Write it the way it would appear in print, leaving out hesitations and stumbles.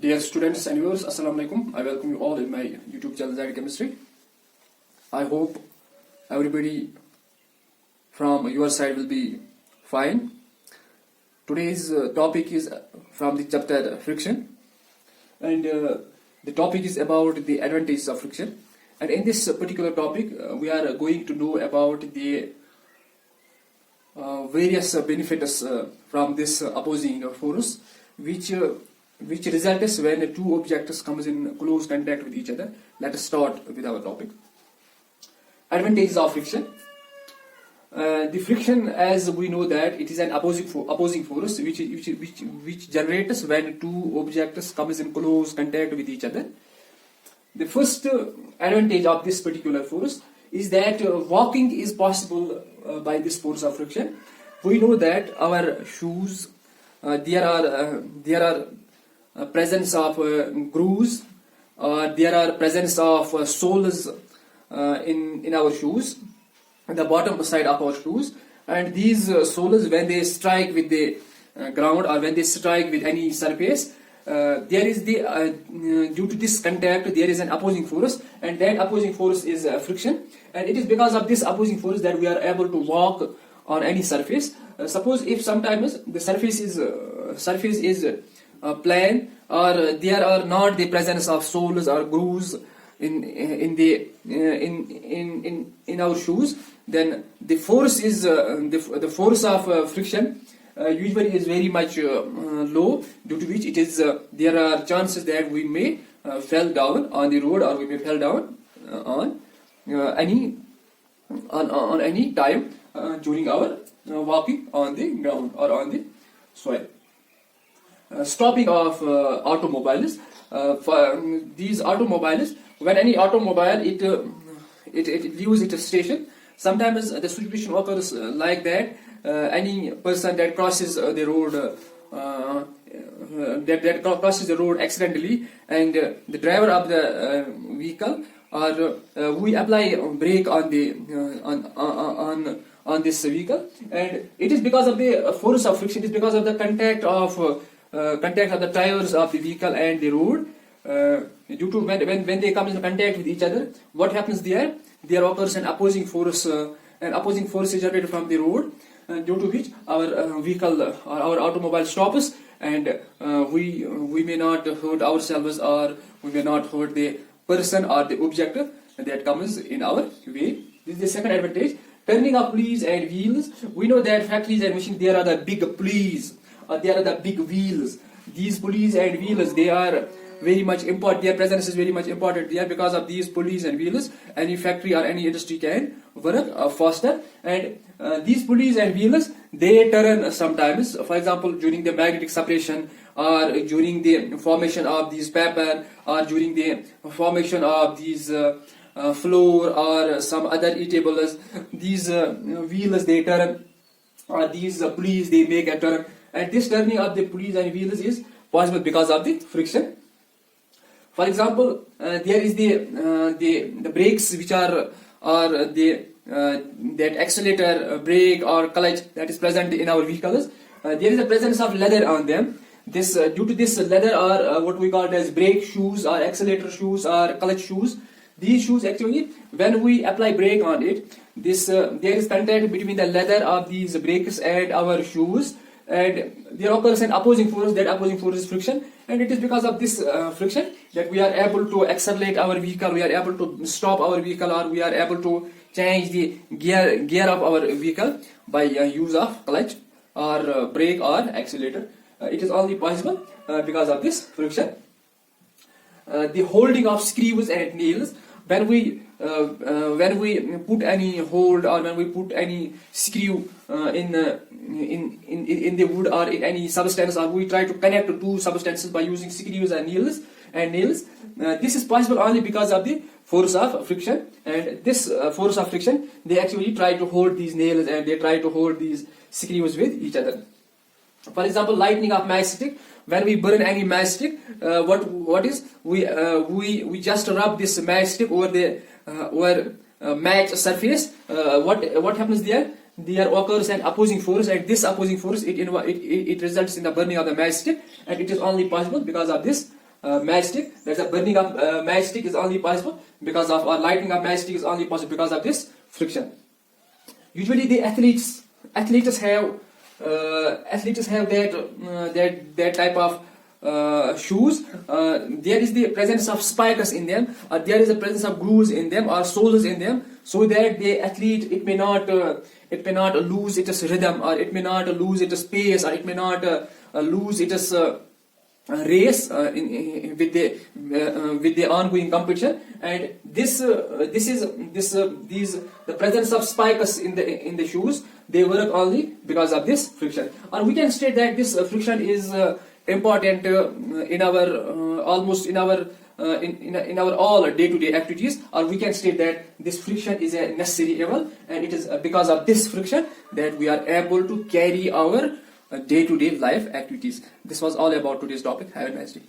Dear students and viewers, Assalamu alaikum. I welcome you all in my YouTube channel Zaid Chemistry. I hope everybody from your side will be fine. Today's topic is from the chapter friction, and the topic is about the advantages of friction. And in this particular topic, we are going to know about the various benefits from this opposing force, which results when two objects comes in close contact with each other. Let us start with our topic. Advantages of friction. The friction, as we know, that it is an opposing force which generates when two objects comes in close contact with each other. The first advantage of this particular force is that walking is possible by this force of friction. We know that our shoes, there are presence of grooves, there are presence of soles in our shoes, the bottom side of our shoes, and these soles, when they strike with the ground or when they strike with any surface, there is the due to this contact there is an opposing force, and that opposing force is friction, and it is because of this opposing force that we are able to walk on any surface. Suppose if sometimes the surface is plain, or there are not the presence of soles or grooves in our shoes, then the force is the force of friction usually is very much low, due to which it is there are chances that we may fall down on the road, or we may fall down on any time during our walking on the ground or on the soil. Stopping of automobiles. For these automobiles, when any automobile it leaves its station, sometimes the situation occurs like that. Any person that crosses the road that crosses the road accidentally, and the driver of the vehicle, or we apply brake on the on this vehicle, and it is because of the force of friction. It is because of the contact of the tires of the vehicle and the road. Due to when they come in contact with each other, what happens there? There occurs an opposing force. An opposing force is generated from the road, due to which our vehicle or our automobile stops, and we may not hurt ourselves, or we may not hurt the person or the object that comes in our way. This is the second advantage. Turning of pulleys and wheels. We know that factories and machines, there are the big pulleys, or there are the big wheels. These pulleys and wheels, they are very much important. Their presence is very much important there. Because of these pulleys and wheels, any factory or any industry can work faster. And these pulleys and wheels, they turn sometimes. For example, during the magnetic separation, or during the formation of these paper, or during the formation of these flour or some other eatables, these wheels they turn, or these pulleys they make a turn. And this turning of the pulleys and wheels is possible because of the friction. For example, there is the brakes, which are that accelerator, brake or clutch that is present in our vehicles. There is a presence of leather on them. This due to this leather, or what we call as brake shoes or accelerator shoes or clutch shoes. These shoes, actually, when we apply brake on it, this there is contact between the leather of these brakes and our shoes, and there occurs an opposing force. That opposing force is friction, and it is because of this friction that we are able to accelerate our vehicle, we are able to stop our vehicle, or we are able to change the gear of our vehicle by use of clutch or brake or accelerator. It is only possible because of this friction. The holding of screws and nails. When we put any hold, or when we put any screw in the wood or in any substance, or we try to connect two substances by using screws and nails, this is possible only because of the force of friction. And this force of friction, they actually try to hold these nails, and they try to hold these screws with each other. For example, lighting of matchstick. When we burn any matchstick, what is we just rub this matchstick over the match surface. What happens there? There occurs an opposing force, and this opposing force it results in the burning of the matchstick, and it is only possible because of this matchstick. That's a burning of matchstick is only possible because of, or lighting of matchstick is only possible because of this friction. Usually the athletes have that type of shoes. There is the presence of spikes in them, or there is the presence of grooves in them, or soles in them, so that the athlete it may not lose its rhythm, or it may not lose its pace, or it may not lose its race with the ongoing competition. And the presence of spikes in the shoes, they work only because of this friction. Or we can state that this friction is important in our almost in our all day-to-day activities. Or we can state that this friction is a necessary evil, and it is because of this friction that we are able to carry our day-to-day life activities. This was all about today's topic. Have a nice day.